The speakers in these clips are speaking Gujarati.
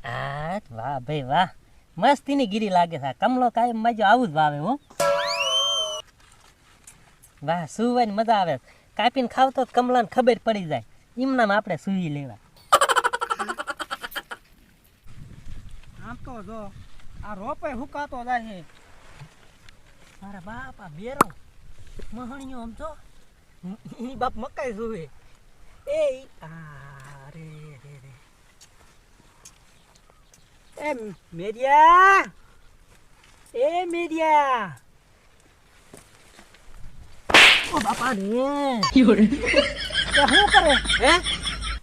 આ વાહ ભાઈ વાહ, મસ્તીની ગીરી લાગે છે. કમલો કાયમ માજો આવું જ વાવે હો. વાહ, સુવાની મજા આવે. કાપીને ખાવ તો કમલાને ખબર પડી જાય. એમનામ આપણે સુઈ લેવા. આમ તો જો આ રોપે હુકાતો જાય છે. મારા બાપ આ બેરો મહણિયો આમ જો ઈ બાપ મકાઈ જોવે. એ આ રે રે રે. એ મેરિયા, એ મેરિયા. ઓ બાપા રે. તે શું કરે હે?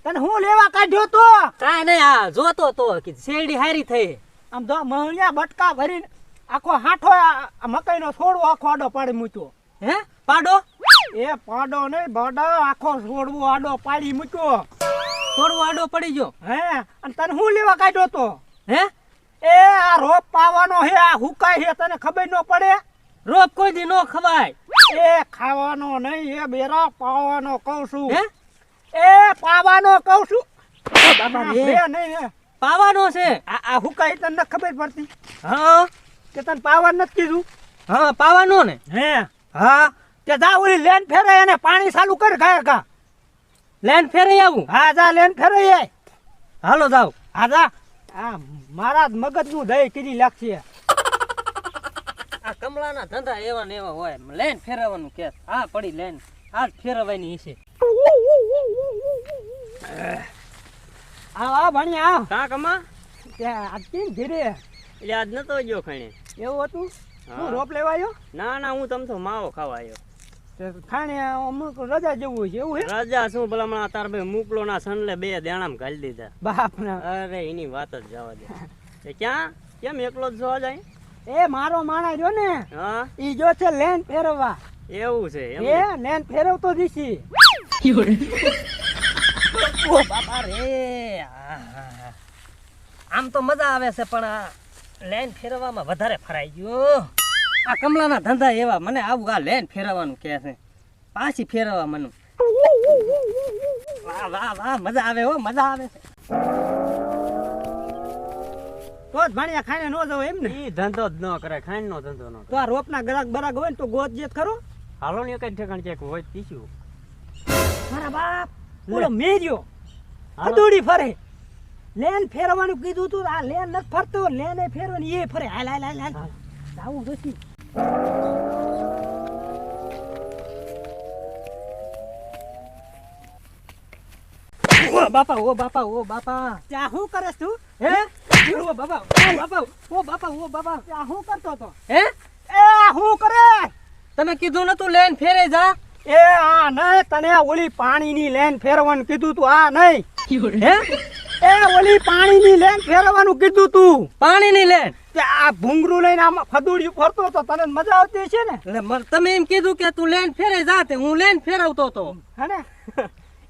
તને હું લેવા કાઢ્યો તો? કાંઈ નહીં, આ જોતો તો કે શેરડી હારી થઈ. આમ જો મહણિયા બટકા ભરીને આખો હાઠો આ મકાઈનો છોડવો આખો આડો પાડી મૂક્યો. હે પાડો? એ પાડો નહીં બડા, આખો છોડવો આડો પાડી મૂક્યો. થોડું આડો પડી ગયો. હે અને તને હું લેવા કાઢ્યો તો? હે એ આ રોપ પાવાનો હે, આ હુકાય હે, તને ખબર ન પડે? રોપ કોઈ દી નો ખવાય. એ ખાવાનો નહીં, એ બેરા પાવાનો કહું છું. હે એ પાવાનો કહું છું. ઓ બાપા રે. બે નહીં હે. પાવાનો છે. આ હુકાય તને નથી ખબર પડતી હા કે તને પાવાનું નથી કીધું? હા પાવાનો ને. હે હા તે જા ઓલી લેન ફેરાય અને પાણી ચાલુ કર ગાય કા. લેન ફેરાઈ આવું. હા જા લેન ફેરાય. હાલો જાવ. હા જા. આ મારા મગજનું દહીં કીધી લાગશે. આ કમલાના ધંધા એવા ને એવા હોય. લેન ફેરવવાનું કે હા પડી લેન આજ ફેરવવાની છે. આ ભણ્યા આવ. કા કમા ત્યાં આજ કેમ ધીરે એટલે આજ નતો ગયો ખાણે. એવું હતું? હા. હું રોપ લેવા આવ્યો? ના ના, હું તમ તો માવો ખાવા આવ્યો. તે ખાણે અમુક રજા જેવું હોય છે એવું હે? રાજા શું ભલામણ તાર ભાઈ મૂકલો ના સનલે બે દેણામ ઘાલી દીધા. બાપ ના. અરે એની વાત જ જવા દે. તે ક્યાં કેમ એકલો જ જોવા જાય? એ મારો માણા જો ને હા ઈ જો છે લેન ફેરવવા. એવું છે એમ એ લેન ફેરવતો દીશી. ઓ બાપા રે. આહા. આમ તો મજા આવે છે પણ આ લેન ફેરવવામાં વધારે ફરાઈ ગયો. આ કમલાના ધંધા એવા. મને આવું આ લેન ફેરવવાનું કહે છે. પાછી ફેરવવા મને. વાહ વાહ વાહ, મજા આવે હો, મજા આવે છે. તો જ ભણ્યા ખાઈને નો જવો એમ ને? ઈ ધંધો જ ન કરે, ખાંડ નો ધંધો ન તો કરે. આ રોપના ગરાક બરાક હોય ને તો ગોત જેત ખરો. હાલો ને એક જ ઠેકાણ ચેક હોય પીશું. મારા બાપ ઓલો મેર્યો હાલો. અદોડી ફરે. લેન ફેરવાનું કીધું તું, આ લેન નથી ફરતો, લેન એ ફેરવાની એ ફરે. હાલ હાલ હાલ હાલ. જાવું જોશી. ઓ બાપા ઓ બાપા ઓ બાપા. ત્યાં શું કરે તું? હે ઓ બાપા ઓ બાપા ઓ બાપા ઓ બાપા. ત્યાં શું કરતો તો? હે એ શું કરે? તમે કીધું નતું લેન ફેરે જા. એ આ નહીં, તને ઓલી પાણીની લેન ફેરવાનું કીધું તું, આ નહીં. હે એ ઓલી પાણીની લેન ફેરવાનું કીધું તું. પાણીની લેન. તે આ ભૂંગરું લઈને આમાં ફદુડિયું ફરતો તો તને મજા આવતી છે ને? એટલે તમે એમ કીધું કે તું લેન ફેરે જા, તે હું લેન ફેરવતો તો. હે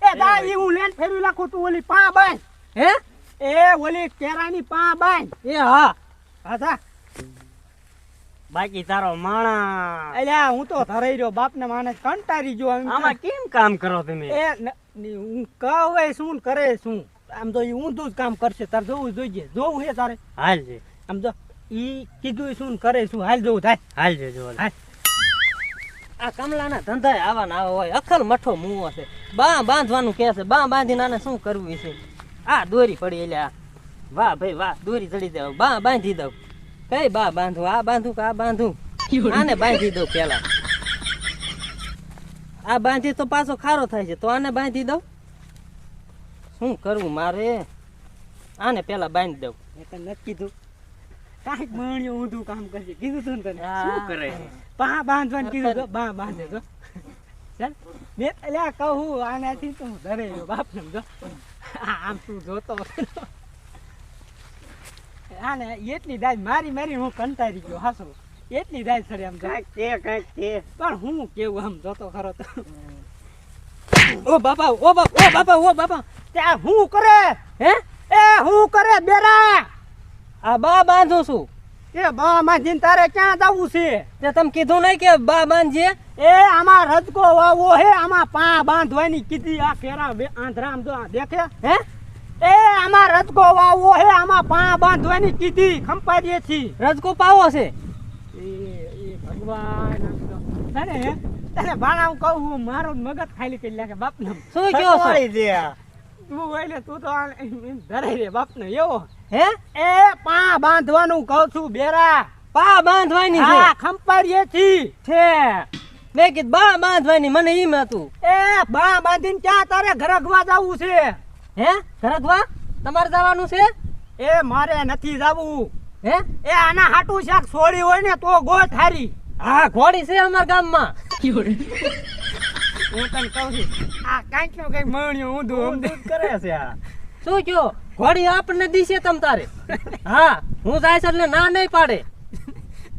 એ દા ઈ હું લેન ફેરવી નાખું, તું ઓલી પા બાંધ. હે એ ઓલી કેરાની પા બાંધ. એ હા. હા જા. બાકી તારો માણા અલ્યા હું તો ધરાઈ રહ્યો, બાપને માને કંટારી ગયો. આમાં કેમ કામ કરો તમે? હું કહે શું કરે શું? આમ તો ઈ ઊંધું જ કામ કરશે. તારે જોવું જોઈએ. જોવું હે તારે? હાલ છે આમ તો ઈ કીધું શું કરે શું? હાલ જોવું થાય. હાલ છે જો હાલ. આ કમલાના ધંધા આવા ના આવા હોય. અખલ મઠો મુવો છે. બા બાંધવાનું કે છે. બા બાંધીને આને શું કરવું છે? આ દોરી પડી એટલે આ વાહ ભાઈ વાહ, દોરી ચડી દઉં, બા બાંધી દઉં. કઈ બા બાંધું? આ બાંધું કે આ બાંધું? આને બાંધી દઉં પેલા. આ બાંધી તો પાછો ખારો થાય છે, તો આને બાંધી દઉં. શું કરવું મારે? આને પેલા બાંધી દઉં. મેં તને નથી કીધું? કાંઈક મણ્યો ઊંધું કામ કરશે. કીધું તું ને તને? શું કરે? પા બાંધવાનું કીધું તો બા બાંધે તો. ચાલ મેં અલ્યા કહું આનાથી તો હું ધરે ગયો બાપને. જો આમ તું જોતો આને એટલી દાજ મારી મારી હું કંટાળી ગયો. હાસો એટલી દાજ સરે આમ જો. કાંઈક તે પણ હું કેવું આમ જોતો ખરો તો. ઓ બાપા ઓ બાપા ઓ બાપા ઓ બાપા. ત્યાં હું કરે? હે એ હું કરે બેરા? આ બા બાંધું છું. એ બા માંધીને તારે ક્યાં જવું છે? તે તમે કીધું નહીં કે બા બાંધજે? એ આમાં રજકો વાવો હે, આમાં પા બાંધવાની કીધી. આ કેરા આંધરા આમ જો આ દેખે. હે એ આમાં રજકો વાવવો હે, આમાં પા બાંધવાની કીધી ખંપાડીએ છી. રજકો પાવો છે. એ ભગવાન આમ તો. તને ભાણા હું કહું હું મારું મગજ ખાલી કરી નાખે બાપને. શું કયો છો? સકવાળી દે આ. તું હોય ને તું તો એમ ધરાઈ રે બાપને એવો. હે એ પા બાંધવાનું કહું છું બેરા. પા બાંધવાની છે. હા ખંપાડીએ છી. છે મેં કીધું બા બાંધવાની, મને ઈમ હતું. એ બા બાંધીને ક્યાં તારે ઘરગવા જવું છે? હે ઘરકવા તમારે જવાનું છે? એ મારે નથી જવું. હે એ આના હાટું શાક છોડી હોય ને તો ગોત હારી. હા ઘોડી છે અમારા ગામમાં. હું તને કહું છું આ કાંઈક નો કંઈક મણ્યો ઊંધું ઊંધું જ કરે છે આ. શું કયો? ઘોડી આપણને દીશે તમ તારે. હા હું જાય છે એટલે ના નહીં પાડે.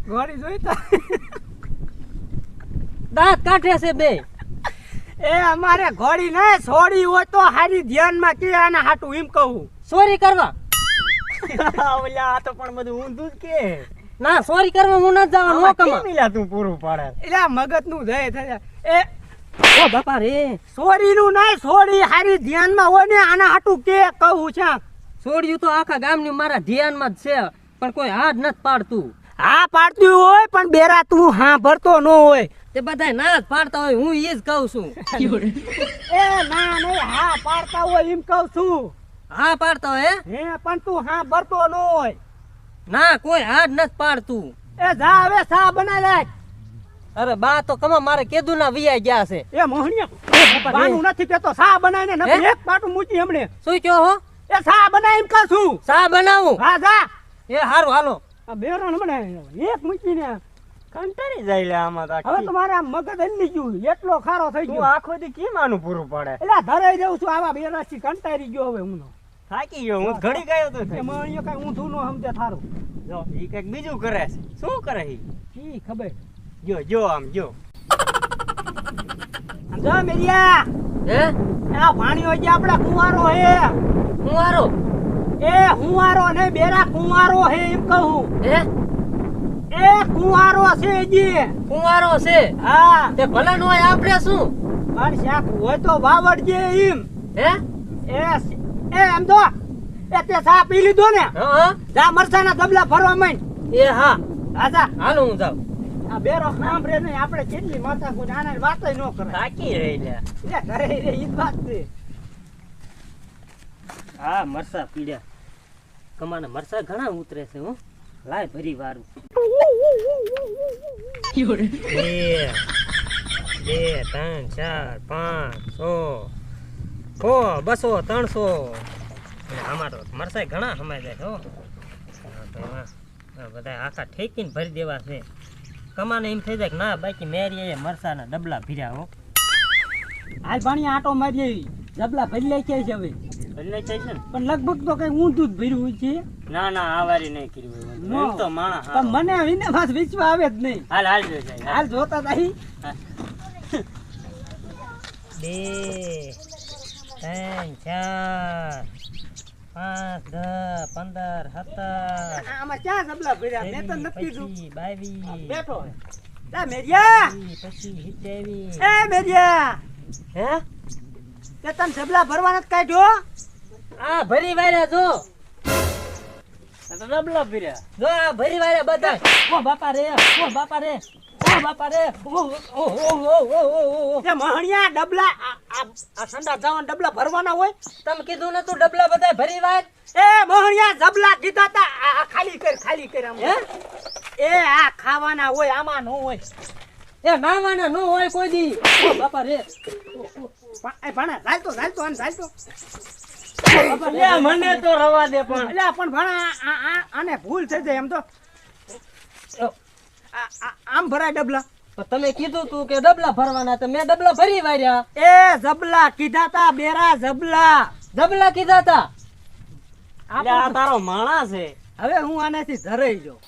ઘોડી જોઈ તો દાંત કાઢે છે બે. એ અમારે ઘોડી ને છોડી હોય તો હારી ધ્યાનમાં કે આના હાટું એમ કહું. ચોરી કરવા? ઓલા આ તો પણ બધું ઊંધું જ કે. ના ચોરી કરવા હું નથી જવાનું. આમાં નોકમાં. કેમ મિલા તું પૂરું પાડે? એટલે મગજ નું જય થાય. એ ઓ બાપા રે, છોડી નું નહીં છોડી હારી ધ્યાનમાં હોય ને આના હાટું કે કહું છે. છોડ્યું તો આખા ગામની મારા ધ્યાનમાં જ છે, પણ કોઈ હાથ નથી પાડતું. હા પાડતું હોય પણ બેરા તું હા ભરતો ન હોય. તે બધાય ના જ પાડતા હોય, હું એ જ કહું છું. એ ના નહીં હા પાડતા હોય એમ કહું છું. હા પાડતા હોય હે? હે પણ તું હા ભરતો ન હોય. ના કોઈ હાથ નથી પાડતું. એ જા હવે સા બનાવી લાય. અરે બા તો કમા મારે કેદું ના વિયા ગયા છે. એ મોહણિયા બાનું નથી કેતો સા બનાવીને હે? નથી એક પાટું મૂકી હમણે. શું કયો હો? એ સા બનાવી એમ કહું છું. સા બનાવું? હા જા એ હારું હાલો. આ બેરો ને બનાવી એક મૂકીને કંટાળી જાય લે આમાં તો હવે આખી. તમારે આમ મગજ હલી ગયું એટલો ખારો થઈ તું ગયો. આખો દી કેમ આનું પૂરું પાડે? એટલે ધરાઈ દઉં છું આવા બેરાથી કંટાળી ગયો હવે હું. થાકી ગયો હું. ઘડી ગયો તો એ માણ્યો કઈ ઊંધું નો સમજે થારું. જો ઈ કઈક બીજું કરે છે. શું કરે ઈ? ઈ ખબર. જો આમ જો. આમ જો મેરિયા હે આ પાણીઓ જે આપડા કુંવારો હે. હું હારો? એ હુંવારો ને બેરા કુંવારો હે એમ કહું. હે એ કુંવારો છે જી. કુંવારો છે? હા તે ભલા નો હોય આપણે શું? પણ શાક હોય તો વાવડજે એમ. હે એ એમ તો એ તે સા પી લીધો ને હા જા મરસાના ધબલા ભરવા માંડ. એ હા આજા હાલો હું જાઉં. આ બેરો સાંભળે નહીં આપણે કેટલી માથા કોઈ આના વાતય ન કરે. થાકી રહી લે. એટલે ઘરે રે ઈ જ વાત છે. હા મરસા પીડ્યા. કમાના મરસા ઘણા ઉતરે છે. હું લાય ભરી વારું. 1 2 3 4 5 6 200 300. આમાં તો મરસાય ઘણા સમાય જાય હો. બધા આખા ઠેકીને ભરી દેવા છે. કમાને એમ થઈ જાય કે ના બાકી મેરી મરસાના ડબલા ભર્યા હો. હાલ પાણી આટો મારી જબલા ભરી લે છે હવે. એટલે છે ને. પણ લગભગ તો કઈ ઊંધું જ ભર્યું છે. ના ના આ વારી નહીં કર્યું. નો. એમ તો માણસ પણ હારો. મને વિને પાસ વિશ્વા આવે જ નહીં. હાલ હાલ જો જાય. હાલ જોતા તાહી 2 3 4 5 10 15 17 આમાં ક્યાં જબલા ભર્યા મેં તો નથી કીધું. 22 બેઠો તા મેરિયા 27 એ મેરિયા હે તે તને જબલા ભરવાના જ કાઢ્યો. આ ભરી વાર્યા જો. આ તો ડબલા ફર્યા. જો આ ભરી વાર્યા બધા. ઓ બાપા રે, ઓ બાપા રે, ઓ બાપા રે. તે મહણિયા ડબલા આ સંડા જવાન ડબલા ભરવાના હોય. તમે કીધું ને તું ડબલા બધા ભરી વાર. એ મહણિયા જબલા કીધા તા આ ખાલી કર આમ. હે એ આ ખાવાના હોય આમાં નો હોય. એ નાવાના નો હોય કોઈ દી. ઓ બાપા રે. ભણા ચાલતો લે મને તો રવા દે પણ. એટલે પણ ભણા આને ભૂલ થઈ જાય એમ તો આમ ભરાય ડબલા. પણ તમે કીધું તું કે ડબલા ભરવાના, તો મેં ડબલા ભરી વાર્યા. એ જબલા કીધા તા બેરા જબલા. ડબલા કીધા તા. એટલે આ તારો માણસ છે. હવે હું આનાથી ધરાઈ જાઉં.